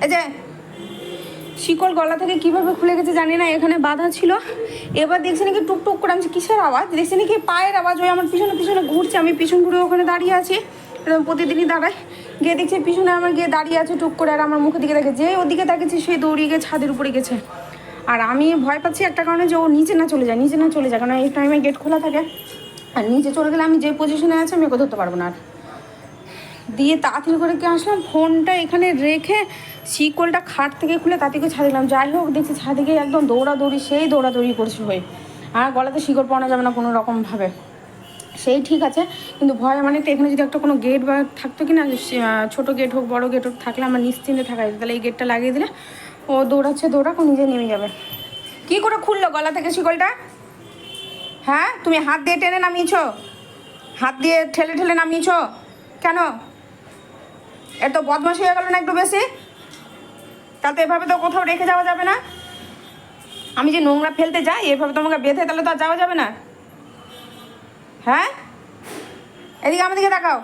এই যে শিকল গলা থেকে কিভাবে খুলে গেছে জানি না, এখানে বাঁধা ছিল। এবার দেখছি নাকি টুকটুক করে, আমি কিসের আওয়াজ দেখছি নাকি পায়ের আওয়াজ, ওই আমার পিছনে পিছনে ঘুরছে। আমি পিছন ঘুরে ওখানে দাঁড়িয়ে আছি, এরকম প্রতিদিনই দাঁড়ায়। গিয়ে দেখছি পিছনে আমার গিয়ে দাঁড়িয়ে আছে টুক করে, আর আমার মুখের দিকে দেখে, যে ওদিকে তাকিয়েছে সে দৌড়িয়ে গিয়ে ছাদের উপরে গেছে। আর আমি ভয় পাচ্ছি একটা কারণে, যে ও নিচে না চলে যায়, নিচে না চলে যায়, কারণ এই টাইমে গেট খোলা থাকে। আর নিচে চলে গেলে আমি যে পজিশনে আছি আমি ওকে ধরতে পারবো না। আর দিয়ে তাড়াতাড়ি করে কে আসলাম, ফোনটা এখানে রেখে শিকলটা খাট থেকে খুলে তাড়াতাড়ি ছাড়ে দিলাম। যাই হোক দেখছি ছাদে গিয়ে একদম দৌড়াদৌড়ি, সেই দৌড়াদৌড়ি করছে হয়ে। আর গলাতে শিকল পাওয়া যাবে না কোনো রকমভাবে, সেই ঠিক আছে। কিন্তু ভয় মানে এখানে যদি একটা কোনো গেট বা থাকতো কি না, ছোটো গেট হোক বড়ো গেট হোক, থাকলে আমার নিশ্চিন্তে থাকা যেত। তাহলে এই গেটটা লাগিয়ে দিলে ও দৌড়াচ্ছে, দৌড়াক, ও নিজে নেমে যাবে। কী করে খুললো গলা থেকে শিকলটা? হ্যাঁ, তুমি হাত দিয়ে টেনে নামিয়েছো, হাত দিয়ে ঠেলে ঠেলে নামিয়েছো কেন? এত বদমাশ হয়ে গেল না একটু বেশি? তাতে এভাবে তো কোথাও রেখে যাওয়া যাবে না। আমি যে নোংরা ফেলতে যাই এভাবে তোমাকে বেঁধে, তাহলে তো আর যাওয়া যাবে না। হ্যাঁ, এদিকে আমার দিকে তাকাও,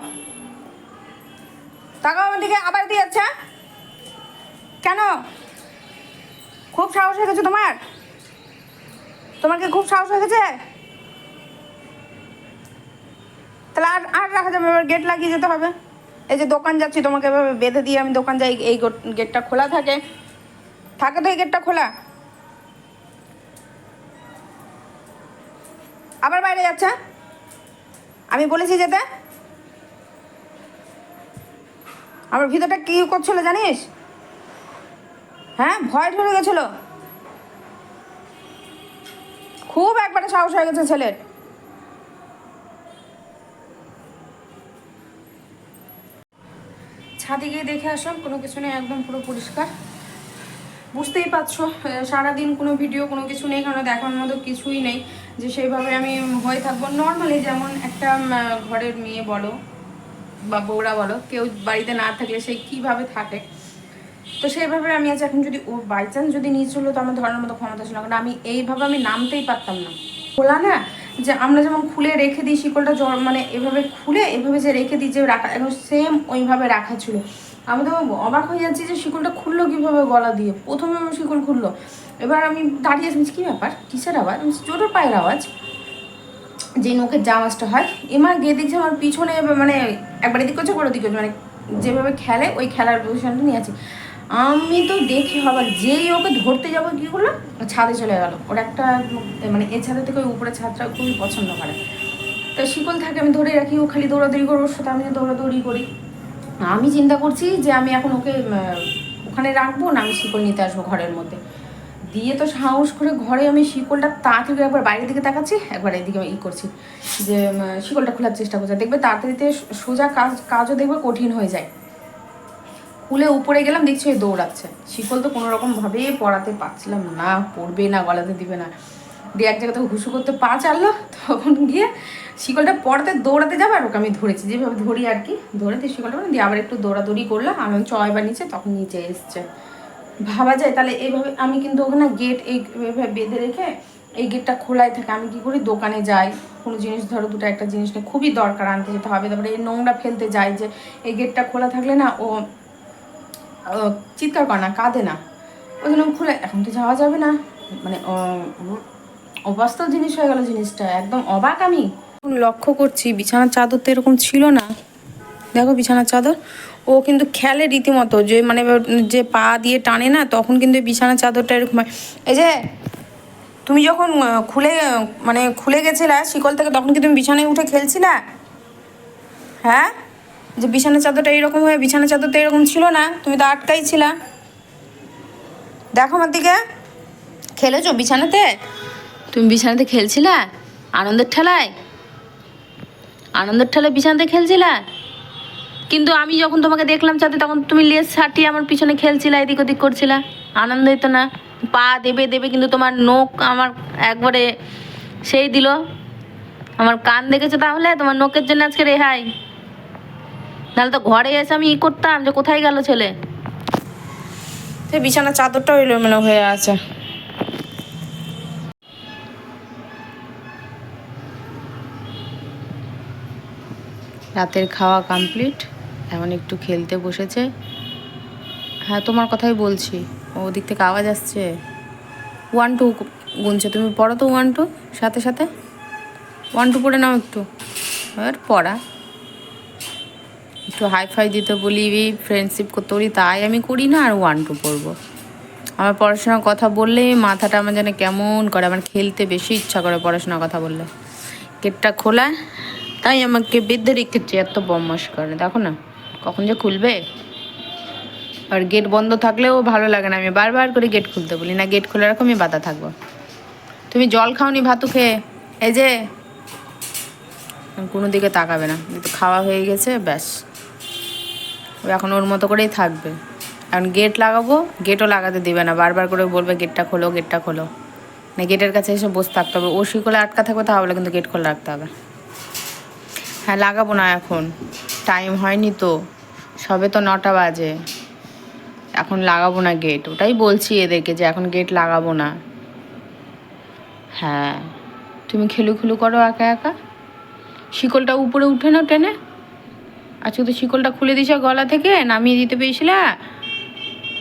তাকাও আমার দিকে। আবার দিয়ে যাচ্ছে কেন? খুব সাহস হয়ে গেছে তোমার? তোমার কি খুব সাহস হয়ে গেছে? তাহলে আর আর রাখা যাবে, এবার গেট লাগিয়ে যেতে হবে। এই যে দোকান যাচ্ছি, তোমাকে এভাবে বেঁধে দিয়ে আমি দোকান যাই, এই গেটটা খোলা থাকে, থাকে তো এই গেটটা খোলা, আবার বাইরে যাচ্ছে। আমি বলেছি যেতে। আমার ভিতরটা কি করছিল জানিস? হ্যাঁ, ভয় ধরে গেছিল খুব, একবারে সাহস হয়ে গেছে ছেলের। ছাদে গিয়ে দেখে আসলাম কোনো কিছু নেই, একদম পুরো পরিষ্কার। বুঝতেই পারছো সারাদিন কোনো ভিডিও কোনো কিছু নেই, কারণ দেখার মতো কিছুই নেই যে সেইভাবে আমি হয়ে থাকবো। নর্মালি যেমন একটা ঘরের মেয়ে বলো বা বউরা বলো, কেউ বাড়িতে না থাকলে সেই কীভাবে থাকে, তো সেইভাবে আমি আজ। এখন যদি ও বাই চান্স যদি নিয়ে চলো, তো আমার ধরার মতো ক্ষমতা ছিল না, কারণ আমি এইভাবে আমি নামতেই পারতাম না। খোলা না, যে আমরা যেমন খুলে রেখে দিই শিকলটা, মানে এভাবে খুলে এভাবে যে রেখে দিই যে রাখা, এখন সেম ওইভাবে রাখা ছিল। আমি তো অবাক হয়ে যাচ্ছি যে শিকলটা খুললো কীভাবে গলা দিয়ে। প্রথমে আমার শিকল খুললো, এবার আমি দাঁড়িয়ে আছি, কী ব্যাপার, কিসের আওয়াজ? জোরের পায়ের আওয়াজ, যে নখের যে আওয়াজটা হয়। এবার গিয়ে দেখছি আমার পিছনে মানে একবার এদিক করছে একবার ওদিক করছে, মানে যেভাবে খেলে ওই খেলার পজিশনটা নিয়ে আছি। আমি তো দেখি হবার, যেই ওকে ধরতে যাবো কী করলো, ছাদে চলে গেল। ওর একটা মানে এ ছাদের থেকে ওই উপরে ছাদটা খুবই পছন্দ করে, তো শিকল থাকে আমি ধরে রাখি, ও খালি দৌড়াদৌড়ি করে, ওর সাথে আমি দৌড়াদৌড়ি করি। আমি চিন্তা করছি যে আমি এখন ওকে ওখানে রাখবো না, আমি শিকল নিতে আসবো ঘরের মধ্যে। দিয়ে তো সাহস করে ঘরে আমি শিকলটা তা থেকে একবার বাইরের দিকে তাকাচ্ছি, একবার এদিকে করছি, যে শিকলটা খোলার চেষ্টা করছে। দেখবে তাড়াতাড়িতে সোজা কাজও দেখবে কঠিন হয়ে যায়। খুলে উপরে গেলাম, দেখছি ওই দৌড়াচ্ছে। শিকল তো কোনো রকমভাবে পড়াতে পারছিলাম না, পড়বে না, গলাতে দিবে না। দিয়ে এক জায়গাতে হুসু করতে পা চাললো, তখন গিয়ে শিকলটা পড়াতে দৌড়াতে যাবে, আর ওকে আমি ধরেছি যেভাবে ধরি আর কি, ধরে দিয়ে শিকলটা দিয়ে আবার একটু দৌড়াদৌড়ি করলাম। আমি চয়বার নিচে, তখন নিচে এসছে। ভাবা যায় তাহলে এইভাবে। আমি কিন্তু ওখানে গেট এইভাবে বেঁধে রেখে এই গেটটা খোলাই থাকে। আমি কি করি, দোকানে যাই, কোনো জিনিস ধরো দুটো একটা জিনিস নিয়ে খুবই দরকার আনতে যেতে হবে, তারপরে এই নোংরা ফেলতে যাই, যে এই গেটটা খোলা থাকলে না ও চিৎকার করে না, কাঁদে না, ওই জন্য খুলে। এখন তো যাওয়া যাবে না, মানে অবাস্তব জিনিস হয়ে গেল জিনিসটা, একদম অবাক। আমি লক্ষ্য করছি বিছানার চাদর তো এরকম ছিল না, দেখো বিছানার চাদর ও কিন্তু খেলে রীতিমতো, যে মানে যে পা দিয়ে টানে না, তখন কিন্তু বিছানার চাদরটা এরকম হয়। এই যে তুমি যখন খুলে গেছিলা শিকল থেকে, তখন কি তুমি বিছানায় উঠে খেলছিলা? হ্যাঁ, যে বিছানার চাদরটা এইরকম হয়ে, বিছানার চাদর তো এরকম ছিল না, তুমি তো আটকাই ছিলা। দেখো আমার দিকে, খেলেছো বিছানাতে? তুমি বিছানাতে খেলছিলা আনন্দের ঠেলায়, আনন্দের ঠেলায় বিছানাতে খেলছিলা। কিন্তু আমি যখন তোমাকে দেখলাম চাঁদে, তখন তুমি লেজ ছাটিয়ে আমার পিছনে খেলছিলা, এদিক ওদিক করছিলা, আনন্দ হইতো না? পা দেবে দেবে, কিন্তু তোমার নখ আমার একবারে সেই দিল। আমার কান দেখেছো তাহলে? তোমার নখের জন্য আজকে রেহাই, নাহলে তো ঘরে এসে আমি করতাম যে কোথায় গেল ছেলে। সে বিছানার চাদরটাও এলোমেলো হয়ে আছে। রাতের খাওয়া কমপ্লিট, এখন একটু খেলতে বসেছে। হ্যাঁ তোমার কথাই বলছি, ওদিক থেকে আওয়াজ আসছে। 1 2 গুনছে, তুমি পড়ো তো 1 2 সাথে সাথে 1 2 পড়ে নাও একটু। আর পড়া একটু হাই ফাই দিতে বলি, ফ্রেন্ডশিপ করতে বলি, তাই আমি করি না। আর 1 2 পড়বো। আমার পড়াশোনার কথা বললে মাথাটা আমার যেন কেমন করে, আমার খেলতে বেশি ইচ্ছা করে পড়াশোনার কথা বললে। গেটটা খোলা, তাই আমাকে বেঁধে রেখেছে, এত বদমাশ করে দেখো না, কখন যে খুলবে। আর গেট বন্ধ থাকলেও ভালো লাগে না, আমি বারবার করে গেট খুলতে বলি, না গেট খোলা রাখো, আমি বাধা থাকবো। তুমি জল খাওনি ভাতু খেয়ে, এই যে কোনো দিকে তাকাবে না, খাওয়া হয়ে গেছে ব্যাস, ও এখন ওর মতো করেই থাকবে। এখন গেট লাগাবো, গেটও লাগাতে দিবে না, বারবার করে বলবে গেটটা খোলো, গেটটা খোলো। না গেটের কাছে এসে বসে থাকতে হবে, ও শিকলে আটকা থাকবে, তা বলে কিন্তু গেট খোলা রাখতে হবে। হ্যাঁ লাগাবো না এখন, টাইম হয়নি তো, সবে তো 9টা বাজে, এখন লাগাবো না গেট, ওটাই বলছি এদেরকে যে এখন গেট লাগাবো না। হ্যাঁ তুমি খেলু খেলু করো একা একা, শিকলটা উপরে উঠে না টেনে, আজকে তো শিকলটা খুলে দিছ গলা থেকে, নামিয়ে দিতে পেরেছিলা।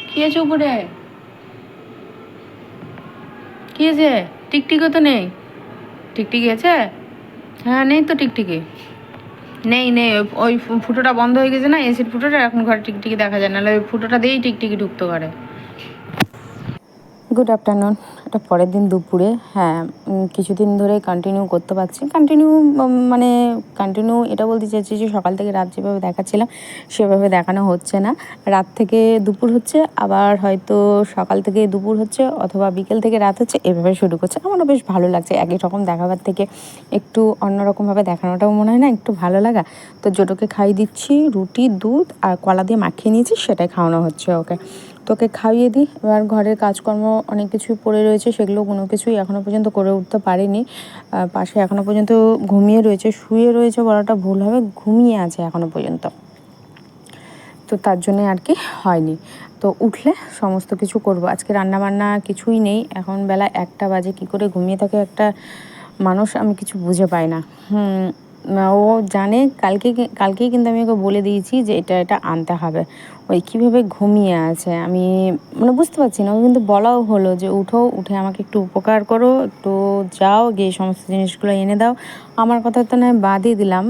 কি আছে উপরে, কি আছে? টিকটিকি তো নেই, টিকটিকি আছে? হ্যাঁ নেই তো টিকটিকি, নেই নেই, ওই ফুটোটা বন্ধ হয়ে গেছে না, এসির ফুটোটা, এখন ঘরে টিকটিকি দেখা যায়, নাহলে ওই ফুটোটা দিয়েই টিকটিকি ঢুকতো ঘরে। গুড আফটারনুন, এটা পরের দিন দুপুরে। হ্যাঁ কিছুদিন ধরে কন্টিনিউ করতে পারছি, মানে কন্টিনিউ এটা বলতে চাইছি যে সকাল থেকে রাত যেভাবে দেখাচ্ছিলাম সেভাবে দেখানো হচ্ছে না, রাত থেকে দুপুর হচ্ছে, আবার হয়তো সকাল থেকে দুপুর হচ্ছে, অথবা বিকেল থেকে রাত হচ্ছে, এভাবে শুরু করছে। আমারও বেশ ভালো লাগছে, একই রকম দেখাবার থেকে একটু অন্যরকমভাবে দেখানোটাও মনে হয় না একটু ভালো লাগা। তো জোটোকে খাইয়ে দিচ্ছি রুটি, দুধ আর কলা দিয়ে মাখিয়ে নিয়েছি, সেটাই খাওয়ানো হচ্ছে ওকে। তোকে খাইয়ে দিই, এবার ঘরের কাজকর্ম অনেক কিছুই পড়ে রয়েছে, সেগুলো কোনো কিছুই এখনও পর্যন্ত করে উঠতে পারিনি। পাশে এখনও পর্যন্ত ঘুমিয়ে রয়েছে, শুয়ে রয়েছে বলাটা ভুল হবে, ঘুমিয়ে আছে এখনও পর্যন্ত, তো তার জন্যে আর কি হয়নি। তো উঠলে সমস্ত কিছু করব। আজকে রান্নাবান্না কিছুই নেই, এখন বেলা 1টা বাজে, কী করে ঘুমিয়ে থাকে একটা মানুষ আমি কিছু বুঝে পাই না। ও জানে, কালকেই কিন্তু আমি ওকে বলে দিয়েছি যে এটা আনতে হবে, ওই কীভাবে ঘুমিয়ে আছে আমি মানে বুঝতে পারছি না। ও কিন্তু বলাও হলো যে উঠে আমাকে একটু উপকার করো, একটু যাও গিয়ে সমস্ত জিনিসগুলো এনে দাও। আমার কথা তো নয় বাদই দিলাম,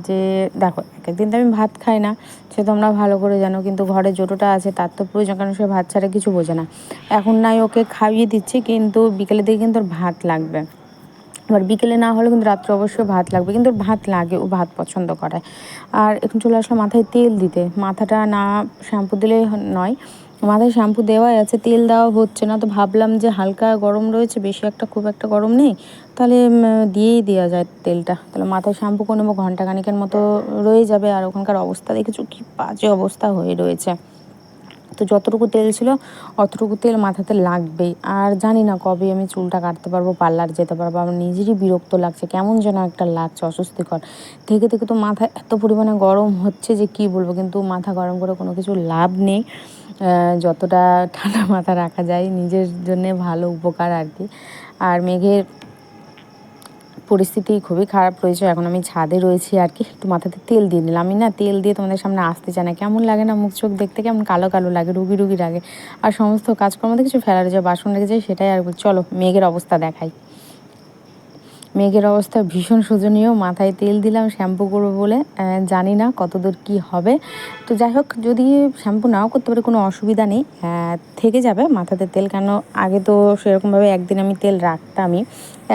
যে দেখো একদিন তো আমি ভাত খাই না, সে তোমরা ভালো করে জানো, কিন্তু ঘরে জোটোটা আছে তার তো প্রয়োজন, কারণ সে ভাত ছাড়া কিছু বোঝে না। এখন নাই ওকে খাইয়ে দিচ্ছি, কিন্তু বিকেলের দিকে কিন্তু ওর ভাত লাগবে। এবার বিকেলে না হলে কিন্তু রাত্রে অবশ্যই ভাত লাগবে, কিন্তু ভাত লাগে, ও ভাত পছন্দ করে। আর এখন চলে আসলো মাথায় তেল দিতে, মাথাটা না শ্যাম্পু দিলে নয়, মাথায় শ্যাম্পু দেওয়াই আছে, তেল দেওয়া হচ্ছে না। তো ভাবলাম যে হালকা গরম রয়েছে, বেশি একটা খুব একটা গরম নেই, তাহলে দিয়েই দেওয়া যায় তেলটা, তাহলে মাথায় শ্যাম্পু করে নেবো, ঘন্টাখানিকের মতো রয়ে যাবে। আর ওখানকার অবস্থা দেখেছো কি বাজে অবস্থা হয়ে রয়েছে, তো যতটুকু তেল ছিল অতটুকু তেল মাথাতে লাগবেই। আর জানি না কবে আমি চুলটা কাটতে পারবো, পার্লার যেতে পারবো, আমার নিজেরই বিরক্ত লাগছে, কেমন যেন একটা লাগছে, অস্বস্তিকর। থেকে থেকে তো মাথা এত পরিমাণে গরম হচ্ছে যে কি বলবো, কিন্তু মাথা গরম করে কোনো কিছু লাভ নেই। যতটা ঠান্ডা মাথা রাখা যায় নিজের জন্যে ভালো, উপকার আর কি। আর মেঘের পরিস্থিতি খুবই খারাপ রয়েছে, এখন আমি ছাদে রয়েছি আর কি, একটু মাথাতে তেল দিয়ে নিলাম। আমি না তেল দিয়ে তোমাদের সামনে আসতে চাই না, কেমন লাগে না, মুখ চোখ দেখতে কেমন কালো কালো লাগে, রুগী রুগী লাগে। আর সমস্ত কাজকর্ম কিছু ফেলার যে বাসন রেখে যায় সেটাই। আর চলো মেঘের অবস্থা দেখাই। মেঘের অবস্থা ভীষণ শোচনীয়, মাথায় তেল দিলাম শ্যাম্পু করবো বলে, জানি না কতদূর কি হবে। তো যাই হোক, যদি শ্যাম্পু নাও করতে পারে কোনো অসুবিধা নেই, থেকে যাবে মাথাতে তেল, কেন আগে তো সেরকমভাবে একদিন আমি তেল রাখতামই,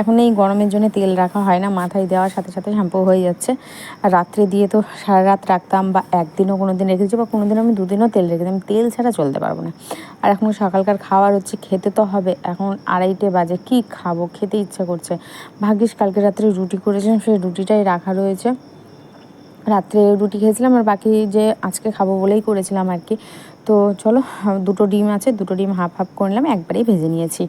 এখন এই গরমের জন্য তেল রাখা হয় না, মাথায় দেওয়ার সাথে সাথে শ্যাম্পু হয়ে যাচ্ছে। আর রাত্রে দিয়ে তো সারা রাত রাখতাম, বা একদিনও কোনো দিন রেখেছি, বা কোনো দিন আমি 2 দিনও তেল রেখেছি, আমি তেল ছাড়া চলতে পারবো না। আর এখন সকালকার খাওয়ার হচ্ছে, খেতে তো হবে, এখন 2:30 বাজে, কি খাবো, খেতে ইচ্ছা করছে। ভাগ্যিস কালকে রাত্রে রুটি করেছিলাম, সেই রুটিটাই রাখা রয়েছে, রাত্রে রুটি খেয়েছিলাম, আর বাকি যে আজকে খাবো বলেই করেছিলাম আর কি। তো চলো, 2টো ডিম আছে, 2টো ডিম হাফ হাফ করে নিলাম, একবারেই ভেজে নিয়েছি।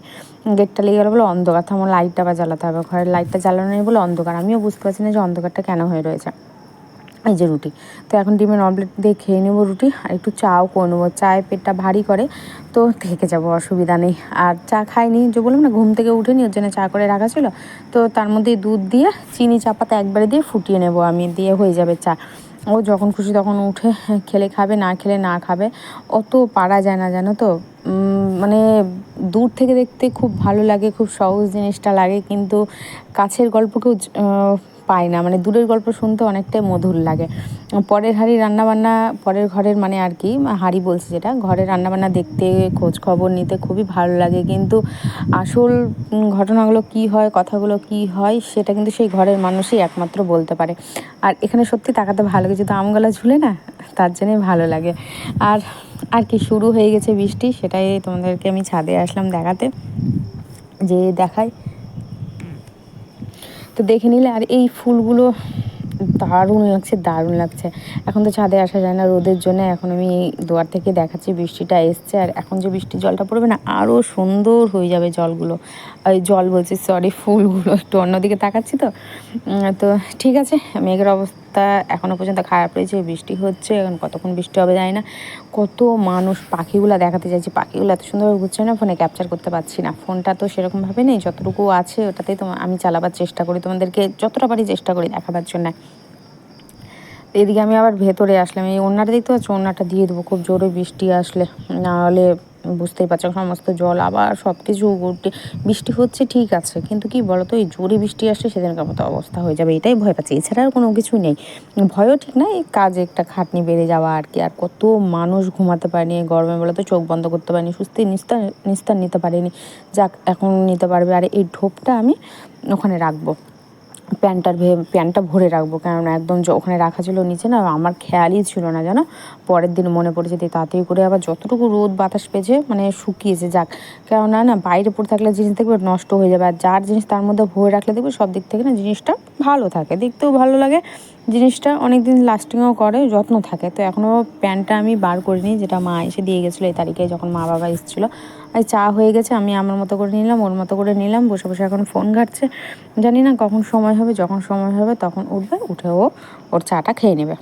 গেটটা লেগে গেলো বলে অন্ধকার, তো আমার লাইটটা বা জ্বালাতে হবে, ঘরের লাইটটা জ্বালানো নেই বলে অন্ধকার, আমিও বুঝতে পারছি না যে অন্ধকারটা কেন হয়ে রয়েছে। এই যে রুটি, তো এখন ডিমের অমলেট দিয়ে খেয়ে নেবো রুটি, আর একটু চাও করে নেবো, চায়ে পেটটা ভারী করে, তো থেকে যাবো, অসুবিধা নেই। আর চা খাইনি, যে বললাম না ঘুম থেকে উঠেনি, ওর জন্য চা করে রাখা ছিল, তো তার মধ্যে দুধ দিয়ে চিনি চাপাতে একবারে দিয়ে ফুটিয়ে নেবো আমি, দিয়ে হয়ে যাবে চা। ও যখন খুশি তখন উঠে খেলে খাবে, না খেলে না খাবে, অত পারা যায় না জানো তো। মানে দূর থেকে দেখতে খুব ভালো লাগে, খুব সহজ জিনিসটা লাগে, কিন্তু কাছের গল্প কেউ পায় না, মানে দূরের গল্প শুনতে অনেকটাই মধুর লাগে। পরের হাঁড়ি রান্নাবান্না, পরের ঘরের মানে আর কি হাঁড়ি বলছি যেটা, ঘরের রান্নাবান্না দেখতে, খোঁজ খবর নিতে খুবই ভালো লাগে, কিন্তু আসল ঘটনাগুলো কি হয়, কথাগুলো কি হয়, সেটা কিন্তু সেই ঘরের মানুষই একমাত্র বলতে পারে। আর এখানে সত্যি তাকাতে ভালো লাগে, যেহেতু আমগালা ঝুলে না, তার জন্যই ভালো লাগে। আর আর কি শুরু হয়ে গেছে বৃষ্টি, সেটাই তোমাদেরকে আমি ছাদে আসলাম দেখাতে, যে দেখাই তো দেখে নিলে। আর এই ফুলগুলো দারুণ লাগছে, দারুণ লাগছে। এখন তো ছাদে আসা যায় না রোদের জন্য, এখন আমি এই দুয়ার থেকে দেখাচ্ছি বৃষ্টিটা এসছে, আর এখন যে বৃষ্টির জলটা পড়বে না, আরও সুন্দর হয়ে যাবে জলগুলো, জল বলছি সরি, ফুলগুলো। একটু অন্যদিকে তাকাচ্ছি তো। তো ঠিক আছে, মেঘের অবস্থা এখনও পর্যন্ত খারাপ রয়েছে, বৃষ্টি হচ্ছে, এখন কতক্ষণ বৃষ্টি হবে জানি না। কত মানুষ, পাখিগুলো দেখাতে চাইছি, পাখিগুলো এত সুন্দর ঘুরছে না, ফোনে ক্যাপচার করতে পারছি না, ফোনটা তো সেরকমভাবে নেই, যতটুকু আছে ওটাতেই তো আমি চালাবার চেষ্টা করি, তোমাদেরকে যতটা পারি চেষ্টা করি দেখাবার জন্য। এদিকে আমি আবার ভেতরে আসলাম, এই ওড়নাটা দেখতে পাচ্ছ, ওড়নাটা দিয়ে দেবো, খুব জোরে বৃষ্টি আসলে, নাহলে বুঝতেই পারছো সমস্ত জল আবার সব কিছু বৃষ্টি হচ্ছে ঠিক আছে, কিন্তু কি বলতো, এই জোরে বৃষ্টি আসলে সেদিনকার মতো অবস্থা হয়ে যাবে, এটাই ভয় পাচ্ছি, এছাড়া আর কোনো কিছু নেই। ভয়ও ঠিক না, এই কাজে একটা খাটনি বেড়ে যাওয়া আর কি। আর কত মানুষ ঘুমাতে পারেনি এই গরমে, বলে তো চোখ বন্ধ করতে পারেনি, সুস্থি নিস্তার নিতে পারেনি, যাক এখন নিতে পারবে। আর এই ঢোপটা আমি ওখানে রাখবো, প্যান্টটা ভরে রাখবো, কেননা একদম ওখানে রাখা ছিল নিচে না, আমার খেয়ালই ছিল না জানো, পরের দিন মনে পড়েছে, দিয়ে তাড়াতাড়ি করে আবার যতটুকু রোদ বাতাস পেয়েছে মানে শুকিয়েছে, যাক, কেননা না বাইরে পড়ে থাকলে জিনিস দেখবে নষ্ট হয়ে যাবে, আর যার জিনিস তার মধ্যে ভরে রাখলে দেখবে সব দিক থেকে না জিনিসটা ভালো থাকে, দেখতেও ভালো লাগে, জিনিসটা অনেক দিন লাস্টিংও করে, যত্ন থাকে। তো এখনও প্যান্টটা আমি বার করিনি, যেটা মা এসে দিয়ে গেছিলো এই তারিখে, যখন মা বাবা এসেছিলো। আর চা হয়ে গেছে, আমি আমার মতো করে নিলাম, ওর মতো করে নিলাম, বসে বসে এখন ফোন ঘাঁটছে, জানি না কখন সময় হবে, যখন সময় হবে তখন উঠবে, উঠে ওর চাটা খেয়ে নেবে।